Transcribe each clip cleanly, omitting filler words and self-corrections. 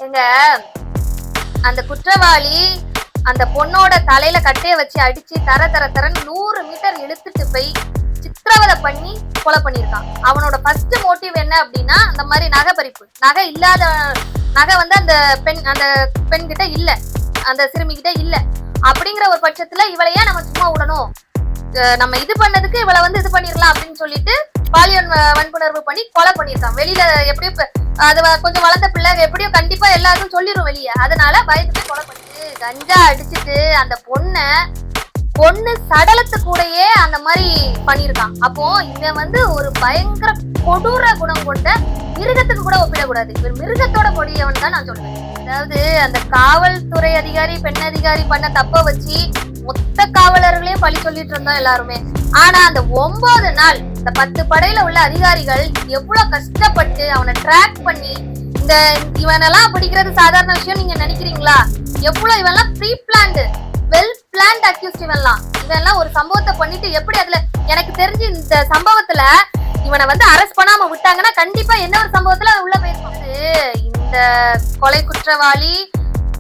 எங்க அந்த குற்றவாளி அந்த பொண்ணோட தலையில கட்டைய வச்சு அடிச்சு தரன்னு 100 மீட்டர் இழுத்துட்டு போய் சித்திரவதை பண்ணி கொலை பண்ணிருக்கான். அவனோட ஃபர்ஸ்ட் மோட்டிவ் என்ன அப்படின்னா அந்த மாதிரி நகை பறிப்பு. நகை இல்லாத நகை வந்து அந்த பெண் கிட்ட இல்ல, அந்த சிறுமி கிட்ட இல்ல. அப்படிங்கிற ஒரு பட்சத்துல இவளையே நம்ம சும்மா விடணும், நம்ம இது பண்ணதுக்கு இவளை வந்து இது பண்ணிடலாம் அப்படின்னு சொல்லிட்டு பாலியல் வன்புணர்வு பண்ணி கொலை பண்ணிருக்கான். வெளியில எப்படியும் அது கொஞ்சம் வளர்ந்த பிள்ளை எப்படியும் கண்டிப்பா எல்லாருக்கும் சொல்லிடும் வெளியே. அதனால பயந்துட்டு கொலை பண்ணிட்டு கஞ்சா அடிச்சுட்டு அந்த பொண்ணு சடலத்து கூடயே அந்த மாதிரி பண்ணிருக்கான். அப்போ இவன் வந்து ஒரு பயங்கர கொடூர குணம் கொண்ட மிருகத்துக்கு கூட ஒப்பிடக்கூடாது. இவர் மிருகத்தோட கொடியவன் தான் நான் சொல்றேன். அதாவது அந்த காவல்துறை அதிகாரி பெண் அதிகாரி பண்ண தப்ப வச்சு மொத்த காவலர்களையும் பழி சொல்லிட்டு இருந்தோம் எல்லாருமே. ஆனா அந்த 9 நாள் இந்த 10 படையில உள்ள அதிகாரிகள் எவ்வளவு கஷ்டப்பட்டு அவனை ட்ராக் பண்ணி இந்த இவனெல்லாம் பிடிக்கிறது சாதாரண விஷயம் நீங்க நினைக்கிறீங்களா? எவ்வளவு இவெல்லாம் pre planned well planned accused இவெல்லாம் ஒரு சம்பவத்தை பண்ணிட்டு எப்படி அதுல எனக்கு தெரிஞ்சு இந்த சம்பவத்துல இவனை வந்து அரெஸ்ட் பண்ணாம விட்டாங்கன்னா கண்டிப்பா என்ன ஒரு சம்பவத்துல உள்ள போயிருப்பாங்க. இந்த கொலை குற்றவாளி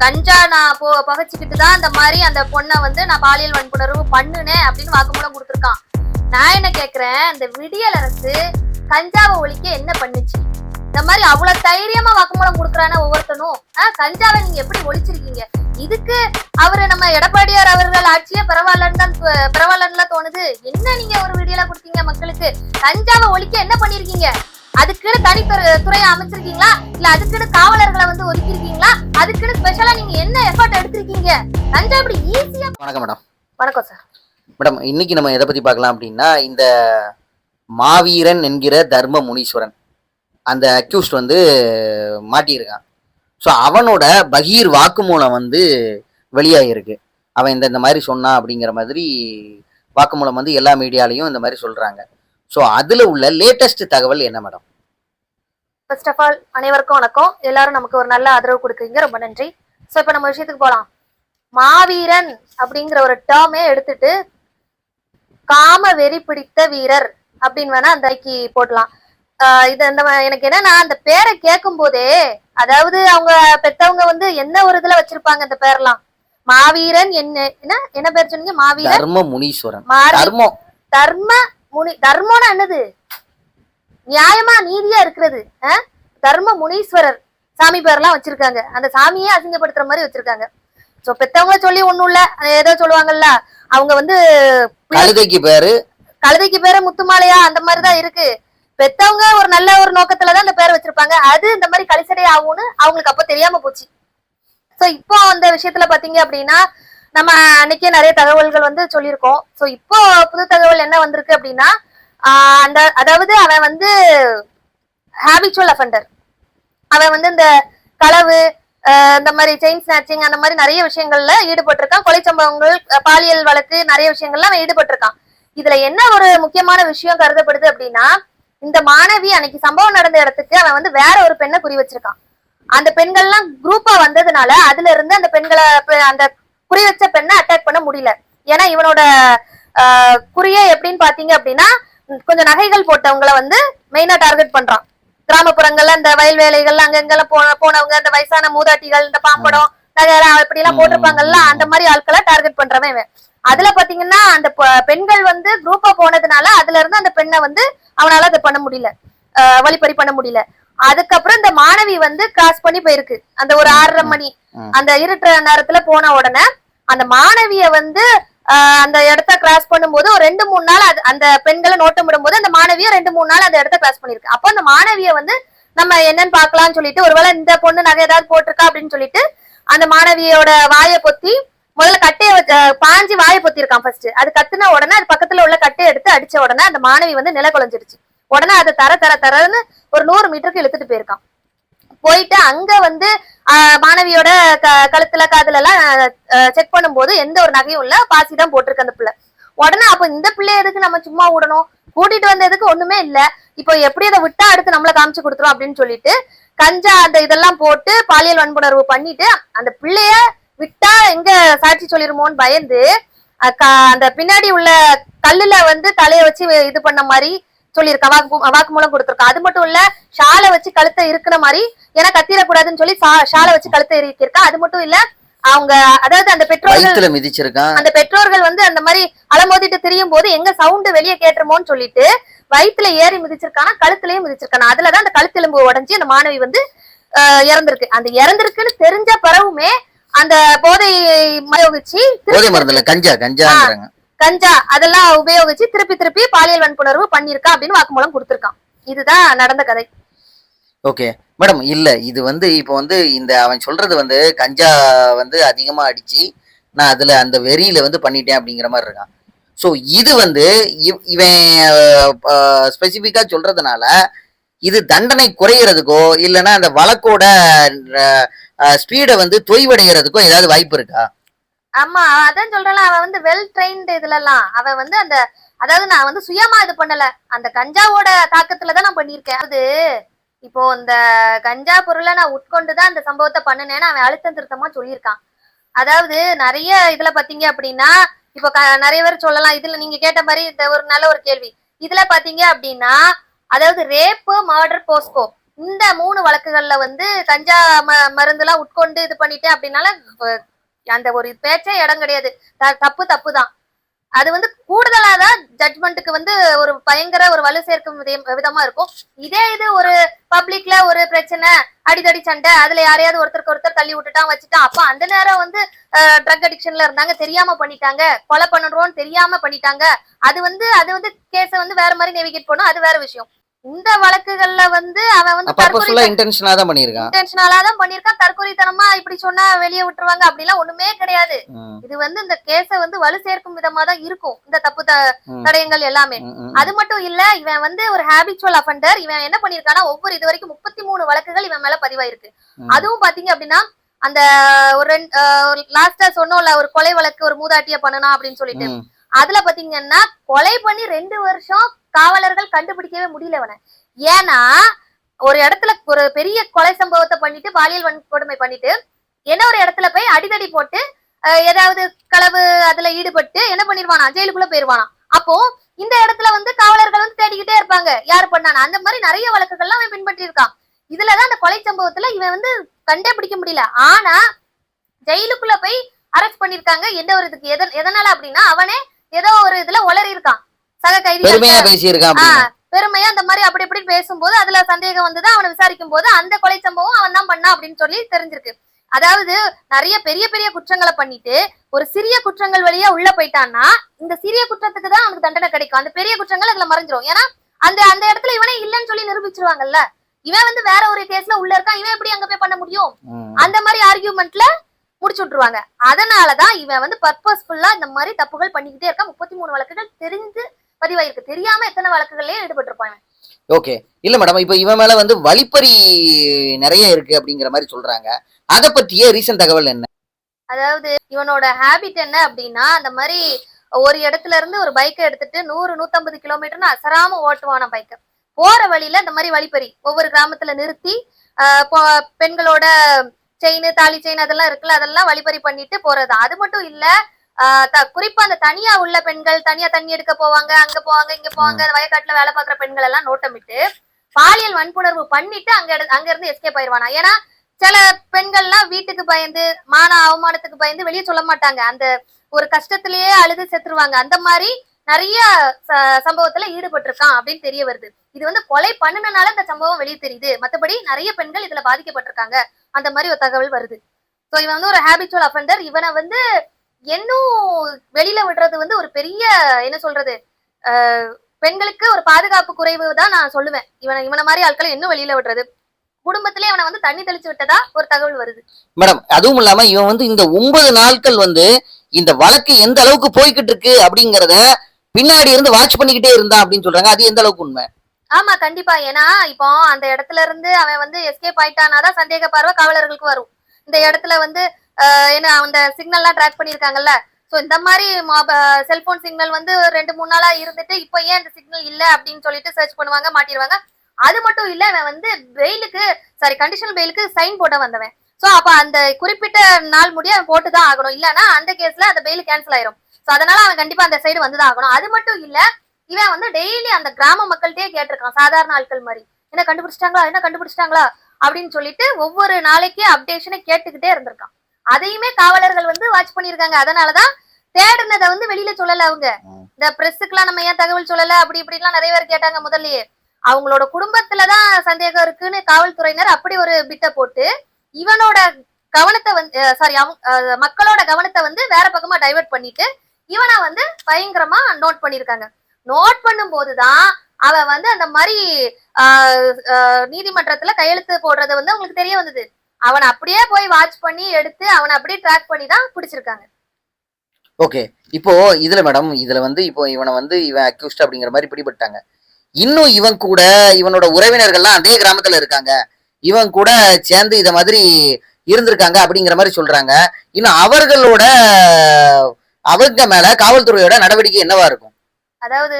கஞ்சா நான் பகச்சுக்கிட்டு தான் இந்த மாதிரி அந்த பொண்ணை வந்து நான் பாலியல் வன்புணர்வு பண்ணுனேன் அப்படின்னு வாக்குமூலம் கொடுத்துருக்கான். நான் என்ன கேக்குறேன், இந்த விடியல் அரசு கஞ்சாவை ஒழிக்க என்ன பண்ணுச்சு? இந்த மாதிரி அவ்வளவு தைரியமா வாக்குமூலம் கொடுக்குறான ஒவ்வொருத்தனும். கஞ்சாவை நீங்க எப்படி ஒழிச்சிருக்கீங்க? இதுக்கு அவரு நம்ம எடப்பாடியார் அவர்கள் ஆட்சியே பரவாயில்லன்னு தோணுது. என்ன நீங்க ஒரு விடியலா கொடுத்தீங்க மக்களுக்கு? கஞ்சாவை ஒழிக்க என்ன பண்ணிருக்கீங்க? அதுக்குன்னு தனித்துறையை அமைச்சிருக்கீங்களா? இல்ல அதுக்குன்னு காவலர்களை வந்து ஒதுக்கிருக்கீங்களா? அதுக்குன்னு ஸ்பெஷலா நீங்க என்ன எஃபர்ட் எடுத்திருக்கீங்க? கஞ்சா இப்படி ஈஸியா. வணக்கம் மேடம். வணக்கம் சார். மேடம், இன்னைக்கு நம்ம எதை பத்தி பார்க்கலாம் அப்படின்னா, இந்த மாவீரன் என்கிற தர்ம முனீஸ்வரன் அந்த அக்யூஸ்ட் வந்து மாட்டியிருக்கான். ஸோ அவனோட பகீர் வாக்குமூலம் வந்து வெளியாகிருக்கு. அவன் இந்த மாதிரி சொன்னான் அப்படிங்கிற மாதிரி வாக்குமூலம் வந்து எல்லா மீடியாலையும் இந்த மாதிரி சொல்றாங்க. ஸோ அதுல உள்ள லேட்டஸ்ட் தகவல் என்ன மேடம்? ஃபர்ஸ்ட் ஆஃப் ஆல் அனைவருக்கும் வணக்கம். எல்லாரும் நமக்கு ஒரு நல்ல ஆதரவு கொடுக்குறீங்க, ரொம்ப நன்றி. ஸோ இப்போ நம்ம விஷயத்துக்கு போகலாம். மாவீரன் அப்படிங்கிற ஒரு டேர்மே எடுத்துட்டு காம வெறி பிடித்த வீரர் அப்படின்னு வேணா அந்த போடலாம். இது எனக்கு என்னன்னா அந்த பேரை கேட்கும் போதே, அதாவது அவங்க பெத்தவங்க வந்து என்ன ஒரு இதுல வச்சிருப்பாங்க இந்த பேர்லாம். மாவீரன் என்ன பேர் சொன்னீங்க? மாவீரன் தர்ம முனீஸ்வரன். தர்மம்னா என்னது? நியாயமா நீதியா இருக்கிறது. தர்ம முனீஸ்வரர் சாமி பேர்லாம் வச்சிருக்காங்க. அந்த சாமியே அசிங்கப்படுத்துற மாதிரி வச்சிருக்காங்க. சோ பெத்தவங்க சொல்லி ஒண்ணும் இல்ல, ஏதோ சொல்லுவாங்கல்ல அவங்க வந்து கழுதைக்கு பேரு முத்துமாலையா அந்த மாதிரிதான் இருக்கு. பெத்தவங்க ஒரு நல்ல ஒரு நோக்கத்துலதான் அந்த பேரை வச்சிருப்பாங்க. அது இந்த மாதிரி கலிசடை ஆகும்னு அவங்களுக்கு அப்ப தெரியாம போச்சு. சோ இப்போ அந்த விஷயத்துல பாத்தீங்க அப்படின்னா நம்ம அன்னைக்கே நிறைய தகவல்கள் வந்து சொல்லியிருக்கோம். சோ இப்போ புது தகவல் என்ன வந்திருக்கு அப்படின்னா, அதாவது அவன் வந்து ஹாபிச்சுவல் அஃபெண்டர். அவன் வந்து இந்த களவு, இந்த மாதிரி செயின் ஸ்நாச்சிங் அந்த மாதிரி நிறைய விஷயங்கள்ல ஈடுபட்டிருக்கான். கொலை சம்பவங்கள், பாலியல் வழக்கு, நிறைய விஷயங்கள்ல அவன் ஈடுபட்டிருக்கான். இதுல என்ன ஒரு முக்கியமான விஷயம் கருதப்படுது அப்படின்னா, இந்த மாணவி அன்னைக்கு சம்பவம் நடந்த இடத்துக்கு அவன் வந்து வேற ஒரு பெண்ணை குறி வச்சிருக்கான். அந்த பெண்கள்லாம் குரூப்பா வந்ததுனால அதுல இருந்து அந்த பெண்களை அந்த குறி வச்ச பெண்ணை அட்டாக் பண்ண முடியல. ஏன்னா இவனோட குறிய எப்படின்னு பாத்தீங்க அப்படின்னா, கொஞ்சம் நகைகள் போட்டவங்களை வந்து மெயினா டார்கெட் பண்றான். கிராமப்புறங்கள்ல இந்த வயல் வேலைகள்ல அங்கெங்கெல்லாம் போனவங்க, இந்த வயசான மூதாட்டிகள், இந்த பாம்படம் நகரம் இப்படி எல்லாம் போட்டிருப்பாங்கல்ல, அந்த மாதிரி ஆட்களை டார்கெட் பண்றவன். அதுல பாத்தீங்கன்னா அந்த பெண்கள் வந்து குரூப்பா போனதுனால அதுல இருந்து அந்த பெண்ணை வந்து அவனால அதை பண்ண முடியல, வழிப்பறி பண்ண முடியல. அதுக்கப்புறம் இந்த மாணவி வந்து கிராஸ் பண்ணி போயிருக்கு. அந்த ஒரு 6:30 மணி அந்த இருட்டுற நேரத்துல போன உடனே அந்த மாணவிய வந்து அந்த இடத்த கிராஸ் பண்ணும்போது ஒரு 2-3 நாள் அந்த பெண்களை நோட்டம் விடும்போது அந்த மாணவிய 2-3 நாள் அந்த இடத்த கிராஸ் பண்ணிருக்கு. அப்போ அந்த மாணவிய வந்து நம்ம என்னன்னு பாக்கலாம்னு சொல்லிட்டு, ஒருவேளை இந்த பொண்ணு நகை ஏதாவது போட்டிருக்கா அப்படின்னு சொல்லிட்டு அந்த மாணவியோட வாயை பொத்தி முதல்ல கட்டைய பாஞ்சி வாயை பொத்திருக்கான் ஃபர்ஸ்ட். அது கத்துன உடனே அது பக்கத்துல உள்ள கட்டையை எடுத்து அடிச்ச உடனே அந்த மாணவி வந்து நில குலைஞ்சிருச்சு. உடனே அதை தரன்னு ஒரு 100 மீட்டருக்கு இழுத்துட்டு போயிருக்கான். போயிட்டு அங்க வந்து மாணவியோட கழுத்துல காதுல எல்லாம் செக் பண்ணும்போது எந்த ஒரு நகையும் இல்ல, பாசி தான் போட்டிருக்கு அந்த பிள்ளை. உடனே அப்ப இந்த பிள்ளை எதுக்கு நம்ம சும்மா விடணும், கூட்டிட்டு வந்ததுக்கு ஒண்ணுமே இல்ல, இப்போ எப்படி அதை விட்டா அடுத்து நம்மள காமிச்சு கொடுத்துரும் அப்படின்னு சொல்லிட்டு கஞ்சா அந்த இதெல்லாம் போட்டு பாலியல் வன்புணர்வு பண்ணிட்டு அந்த பிள்ளைய விட்டா எங்க சாட்சி சொல்லிருமோன்னு பயந்து அந்த பின்னாடி உள்ள கல்லுல வந்து தலைய வச்சு இது பண்ண மாதிரி சொல்லியிருக்கான், வாக்குமூலம் கொடுத்திருக்கான். அது மட்டும் இல்ல, ஷாலை வச்சு கழுத்தை இருக்கிற மாதிரி, ஏன்னா கத்திரக்கூடாதுன்னு சொல்லி ஷாலை வச்சு கழுத்தை இருக்கிருக்கான். அது மட்டும் இல்ல, அவங்க அதாவது அந்த பெற்றோர்கள் மிதிச்சிருக்கான். அந்த பெற்றோர்கள் வந்து அந்த மாதிரி அலமோதிட்டு திரியும் போது எங்க சவுண்ட் வெளியே கேட்டுருமோன்னு சொல்லிட்டு வயிற்றுல ஏறி மிதிச்சிருக்கானா, கழுத்துலயும் மிதிச்சிருக்கானா. அதுலதான் அந்த கழுத்தெலும்பு உடைஞ்சு அந்த மாணவி வந்து இறந்திருக்கு. அந்த இறந்திருக்குன்னு தெரிஞ்ச பிறகுமே அந்த போதை உபயோகிச்சு கஞ்சா அதெல்லாம் உபயோகிச்சு திருப்பி பாலியல் வன்புணர்வு பண்ணிருக்கா அப்படின்னு வாக்குமூலம் கொடுத்திருக்கான். இதுதான் நடந்த கதை. ஓகே மேடம், இல்ல இது வந்து இப்போ வந்து இந்த அவன் சொல்றது வந்து கஞ்சா வந்து அதிகமா அடிச்சு நான் அதுல அந்த வெறியில வந்து பண்ணிட்டேன் அப்படிங்கிற மாதிரி இருக்கான். ஸோ இது வந்து இவன் ஸ்பெசிபிக்கா சொல்றதுனால இது தண்டனை குறையறதுக்கோ இல்லைன்னா அந்த வழக்கோட ஸ்பீடை வந்து தொய்வடைகிறதுக்கோ ஏதாவது வாய்ப்பு இருக்கா? ஆமா, அதான் சொல்றேன், அவன் வந்து வெல் ட்ரெயின்டு இதுலலாம் அவன் வந்து அந்த அதாவது நான் வந்து சுயமா இது பண்ணல, அந்த கஞ்சாவோட தாக்கத்துலதான் நான் பண்ணிருக்கேன். அது இப்போ இந்த கஞ்சா பொருளை நான் உட்கொண்டுதான் அந்த சம்பவத்தை பண்ணினேன்னு அவன் அழுத்தம் திருத்தமா சொல்லியிருக்கான். அதாவது நிறைய இதுல பாத்தீங்க அப்படின்னா இப்போ நிறைய பேர் சொல்லலாம், இதுல நீங்க கேட்ட மாதிரி இந்த ஒரு நல்ல ஒரு கேள்வி. இதுல பாத்தீங்க அப்படின்னா அதாவது ரேப்பு, மர்டர், போஸ்கோ இந்த 3 வழக்குகள்ல வந்து கஞ்சா மருந்து எல்லாம் உட்கொண்டு இது பண்ணிட்டேன் அப்படின்னால அந்த ஒரு பேச்சே இடம் கிடையாது. தப்பு தான். அது வந்து கூடுதலாதான் ஜட்மெண்ட்டுக்கு வந்து ஒரு பயங்கர ஒரு வலு சேர்க்கும் விதமா இருக்கும். இதே இது ஒரு பப்ளிக்ல ஒரு பிரச்சனை, அடிதடி சண்டை, அதுல யாரையாவது ஒருத்தருக்கு ஒருத்தர் தள்ளி விட்டுட்டான் வச்சுட்டான், அப்ப அந்த நேரம் வந்து ட்ரக் அடிக்ஷன்ல இருந்தாங்க, தெரியாம பண்ணிட்டாங்க, கொலை பண்ணணும்னு தெரியாம பண்ணிட்டாங்க, அது வந்து கேஸ வந்து வேற மாதிரி நேவிகேட் பண்ணும், அது வேற விஷயம். இந்த வழக்குகள்ல வந்து அவன் வந்து இன்டென்ஷனலா தான் பண்ணிருக்கான். தற்கொலைத்தனமா இப்படி சொன்னா வெளியே விட்டுருவாங்க அப்படிலாம் ஒண்ணுமே கிடையாது. இது வந்து இந்த கேஸ வந்து வலு சேர்க்கும் விதமா தான் இருக்கும் இந்த தப்பு தடயங்கள் எல்லாமே. அது மட்டும் இல்ல, இவன் வந்து ஒரு ஹேபிச்சுவல் அஃபெண்டர். இவன் என்ன பண்ணிருக்கானா, ஒவ்வொரு இது வரைக்கும் 33 வழக்குகள் இவன் மேல பதிவாயிருக்கு. அதுவும் பாத்தீங்க அப்படின்னா அந்த ஒரு லாஸ்டா சொன்னோம்ல ஒரு கொலை வழக்கு, ஒரு மூதாட்டிய பண்ணனா அப்படின்னு சொல்லிட்டு, அதுல பாத்தீங்கன்னா கொலை பண்ணி 2 வருஷம் காவலர்கள் கண்டுபிடிக்கவே முடியல அவனை. ஏன்னா ஒரு இடத்துல ஒரு பெரிய கொலை சம்பவத்தை பண்ணிட்டு பாலியல் வன்கொடுமை பண்ணிட்டு என்ன ஒரு இடத்துல போய் அடிதடி போட்டு ஏதாவது களவு அதுல ஈடுபட்டு என்ன பண்ணிருவானா, ஜெயிலுக்குள்ள போயிருவானா. அப்போ இந்த இடத்துல வந்து காவலர்கள் வந்து தேடிக்கிட்டே இருப்பாங்க யாரு பண்ணானா. அந்த மாதிரி நிறைய வழக்குகள்லாம் அவன் பின்பற்றி இருக்கான். இதுலதான் அந்த கொலை சம்பவத்துல இவன் வந்து கண்டே பிடிக்க முடியல. ஆனா ஜெயிலுக்குள்ள போய் அரெஸ்ட் பண்ணிருக்காங்க. எந்த ஒரு இதுக்கு எதனால அப்படின்னா அவனே ஏதோ ஒரு இதுல உளறி இருக்கான், சக கைதி பெருமையா அந்த மாதிரி அப்படி இப்படி பேசும்போது அதுல சந்தேகம் வந்துதான் அவனை விசாரிக்கும் போது அந்த கொலை சம்பவம் அவன் தான் பண்ணா அப்படின்னு சொல்லி தெரிஞ்சிருக்கு. அதாவது நிறைய பெரிய பெரிய குற்றங்களை பண்ணிட்டு ஒரு சிறிய குற்றங்கள் வழியா உள்ள போயிட்டான்னா இந்த சிறிய குற்றத்துக்கு தான் அவனுக்கு தண்டனை கிடைக்கும். அந்த பெரிய குற்றங்கள் அதுல மறைஞ்சிரும். ஏன்னா அந்த அந்த இடத்துல இவனே இல்லைன்னு சொல்லி நிரூபிச்சிருவாங்கல்ல. இவன் வந்து வேற ஒரு கேஸ்ல உள்ள இருக்கான், இவன் எப்படி அங்க போய் பண்ண முடியும்? அந்த மாதிரி ஆர்கியூமெண்ட்ல முடிச்சு விட்டுருவாங்க. அதனாலதான் இவன் வந்து பர்பஸ்ஃபுல்லா இந்த மாதிரி தப்புகள் பண்ணிக்கிட்டே இருக்கான். 33 வழக்குகள் தெரிஞ்சு பதிவாயிருக்கு, தெரியாம எத்தனை வழக்குகளே ஈடுபட்டு இருப்பாங்க. ஓகே, இல்ல மேடம், இப்ப இவன் மேல வந்து வழிப்பறி நிறைய இருக்கு அப்படிங்கிற மாதிரி சொல்றாங்க. அத பத்தியே ரீசன்ட் தகவல் என்ன? அதாவது இவனோட ஹேபிட் என்ன அப்படின்னா, அந்த மாதிரி ஒரு இடத்துல இருந்து ஒரு பைக்கை எடுத்துட்டு 100-150 கிலோமீட்டர்னு அசராம ஓட்டுவான பைக்கை. போற வழியில இந்த மாதிரி வழிப்பறி ஒவ்வொரு கிராமத்துல நிறுத்தி பெண்களோட செயின், தாலி செயின் அதெல்லாம் இருக்குல்ல, அதெல்லாம் வழிப்பறி பண்ணிட்டு போறது. அது மட்டும் இல்ல, குறிப்பா அந்த தனியா உள்ள பெண்கள், தனியா தண்ணி எடுக்க போவாங்க, அங்க போவாங்க இங்க போவாங்க, வயக்காட்டுல வேலை பாக்குற பெண்கள் எல்லாம் நோட்டமிட்டு பாலியல் வன்புணர்வு பண்ணிட்டு அங்க இருந்து எஸ்கேப் ஆயிடுவானா. ஏன்னா சில பெண்கள்லாம் வீட்டுக்கு பயந்து, மான அவமானத்துக்கு பயந்து வெளியே சொல்ல மாட்டாங்க, அந்த ஒரு கஷ்டத்திலேயே அழுது செத்துருவாங்க. அந்த மாதிரி நிறைய சம்பவத்துல ஈடுபட்டிருக்கான் அப்படின்னு தெரிய வருது. இது வந்து கொலை பண்ணுனால இந்த சம்பவம் வெளியே தெரியுது, மத்தபடி நிறைய பெண்கள் இதுல பாதிக்கப்பட்டிருக்காங்க அந்த மாதிரி ஒரு தகவல் வருது. சோ இவன் வந்து ஒரு ஹேபிச்சுவல் அஃபெண்டர். இவனை வந்து இன்னும் வெளியில விடுறது வந்து ஒரு பெரிய என்ன சொல்றது, பெண்களுக்கு ஒரு பாதுகாப்பு குறைவு தான் நான் சொல்லுவேன். இவனை மாதிரி ஆட்களை இன்னும் வெளியில விடுறது, குடும்பத்திலே அவனை வந்து தண்ணி தெளிச்சு விட்டதா ஒரு தகவல் வருது மேடம். அதுவும் இல்லாம இவன் வந்து இந்த 9 நாட்கள் வந்து இந்த வழக்கு எந்த அளவுக்கு போய்கிட்டு இருக்கு அப்படிங்கறத பின்னாடி இருந்து வாட்ச் பண்ணிக்கிட்டே இருந்தான் அப்படின்னு சொல்றாங்க. அது எந்த அளவுக்கு உண்மை? ஆமா, கண்டிப்பா. ஏன்னா இப்போ அந்த இடத்துல இருந்து அவன் வந்து எஸ்கேப் ஆயிட்டானாதான் சந்தேக பார்வை காவலர்களுக்கு வரும். இந்த இடத்துல வந்து என்ன அந்த சிக்னல் எல்லாம் ட்ராக் பண்ணிருக்காங்கல்ல, சோ இந்த மாதிரி செல்போன் சிக்னல் வந்து 2-3 நாளா இருந்துட்டு இப்ப ஏன் இந்த சிக்னல் இல்ல அப்படின்னு சொல்லிட்டு சர்ச் பண்ணுவாங்க, மாட்டிடுவாங்க. அது மட்டும் இல்ல, இவன் வந்து கண்டிஷனல் பெயிலுக்கு சைன் போட வந்தவன். சோ அப்ப அந்த குறிப்பிட்ட நாள் முடிய அவன் போட்டுதான் ஆகணும், இல்லன்னா அந்த கேஸ்ல அந்த பெயில் கேன்சல் ஆயிரும். சோ அதனால அவன் கண்டிப்பா அந்த சைடு வந்துதான் ஆகணும். அது மட்டும் இல்ல, இவன் வந்து டெய்லி அந்த கிராம மக்கள்கிட்டயே கேட்டிருக்கான், சாதாரண ஆட்கள் மாதிரி, என்ன கண்டுபிடிச்சிட்டாங்களா அப்படின்னு சொல்லிட்டு ஒவ்வொரு நாளைக்கு அப்டேஷனை கேட்டுக்கிட்டே இருந்திருக்கான். அதையுமே காவலர்கள் வந்து வாட்ச் பண்ணிருக்காங்க. அதனாலதான் தேடுனதை வந்து வெளியில சொல்லல. அவங்க இந்த பிரஸுக்குலாம் நம்ம ஏன் தகவல் சொல்லல அப்படி இப்படிலாம் நிறைய பேர் கேட்டாங்க முதல்லயே. அவங்களோட குடும்பத்துலதான் சந்தேகம் இருக்குன்னு காவல்துறையினர் அப்படி ஒரு பிட்ட போட்டு இவனோட கவனத்தை வந்து மக்களோட கவனத்தை வந்து வேற பக்கமா டைவர்ட் பண்ணிட்டு இவனை வந்து பயங்கரமா நோட் பண்ணிருக்காங்க. நோட் பண்ணும் போதுதான் அவன் வந்து அந்த மாதிரி நீதிமன்றத்துல கையெழுத்து போடுறது வந்து அவங்களுக்கு தெரிய வந்தது. அவனை அப்படியே போய் வாட்ச் பண்ணி எடுத்து அவனை அப்படியே ட்ராக் பண்ணி தான் பிடிச்சிருக்காங்க. ஓகே, இப்போ இதுல மேடம், இதுல வந்து இப்போ இவனை வந்து இவன் அக்யூஸ்ட் அப்படிங்கிற மாதிரி பிடிபட்டாங்க. இன்னும் இவன் கூட இவனோட உறவினர்கள்லாம் அதே கிராமத்துல இருக்காங்க, இவன் கூட சேர்ந்து இத மாதிரி இருந்திருக்காங்க அப்படிங்கிற மாதிரி சொல்றாங்க. இன்னும் அவங்க மேல காவல்துறையோட நடவடிக்கை என்னவா இருக்கும்? அதாவது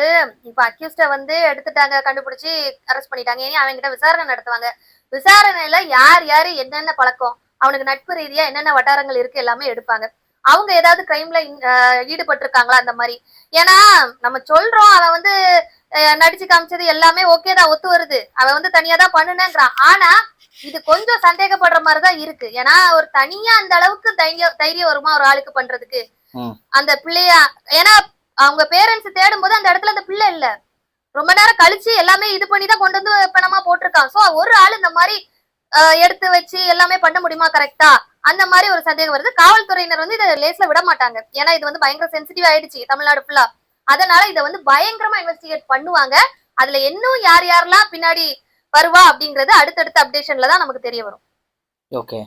இப்ப அக்யூஸ்ட வந்து எடுத்துட்டாங்க, கண்டுபிடிச்சு அரெஸ்ட் பண்ணிட்டாங்க. இனி அவங்க கிட்ட விசாரணை நடத்துவாங்க. விசாரணையில யார் யாரு என்னென்ன பழக்கம், அவனுக்கு நட்பு ரீதியா என்னென்ன வட்டாரங்கள் இருக்கு எல்லாமே எடுப்பாங்க. அவங்க ஏதாவது கிரைம்ல ஈடுபட்டு இருக்காங்களா அந்த மாதிரி. ஏன்னா நம்ம சொல்றோம் அவன் வந்து நடிச்சு காமிச்சது எல்லாமே ஓகே தான், ஒத்து வருது, அவன் வந்து தனியா தான் பண்ணுனேங்கிறான். ஆனா இது கொஞ்சம் சந்தேகப்படுற மாதிரிதான் இருக்கு. ஏன்னா ஒரு தனியா அந்த அளவுக்கு தைரியம் வருமா ஒரு ஆளுக்கு பண்றதுக்கு? அந்த பிள்ளைய, ஏன்னா அவங்க பேரண்ட்ஸ் தேடும் போது அந்த இடத்துல அந்த பிள்ளை இல்ல, ரொம்ப நேரம் கழிச்சு எல்லாமே இது பண்ணி தான் கொண்டு வந்து பணமா போட்டிருக்கான். சோ ஒரு ஆள் இந்த மாதிரி எடுத்து வச்சு எல்லாமே பண்ண முடியுமா கரெக்டா? அந்த மாதிரி ஒரு சந்தேகம் வருது. காவல்துறையினர் வந்து இதை லேஸ்ல விட மாட்டாங்க. ஏன்னா இது வந்து பயங்கர சென்சிட்டிவ் ஆயிடுச்சு தமிழ்நாடு ஃபுல்லா. அதனால இதை வந்து பயங்கரமா இன்வெஸ்டிகேட் பண்ணுவாங்க. அதுல இன்னும் யார் யாரெல்லாம் பின்னாடி வருவா அப்படிங்கறது அடுத்தடுத்த அப்டேஷன்ல தான் நமக்கு தெரிய வரும். ஓகே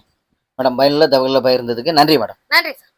மேடம், பயனுள்ள தகவல்களை பகிர்ந்ததுக்கு நன்றி மேடம். நன்றி சார்.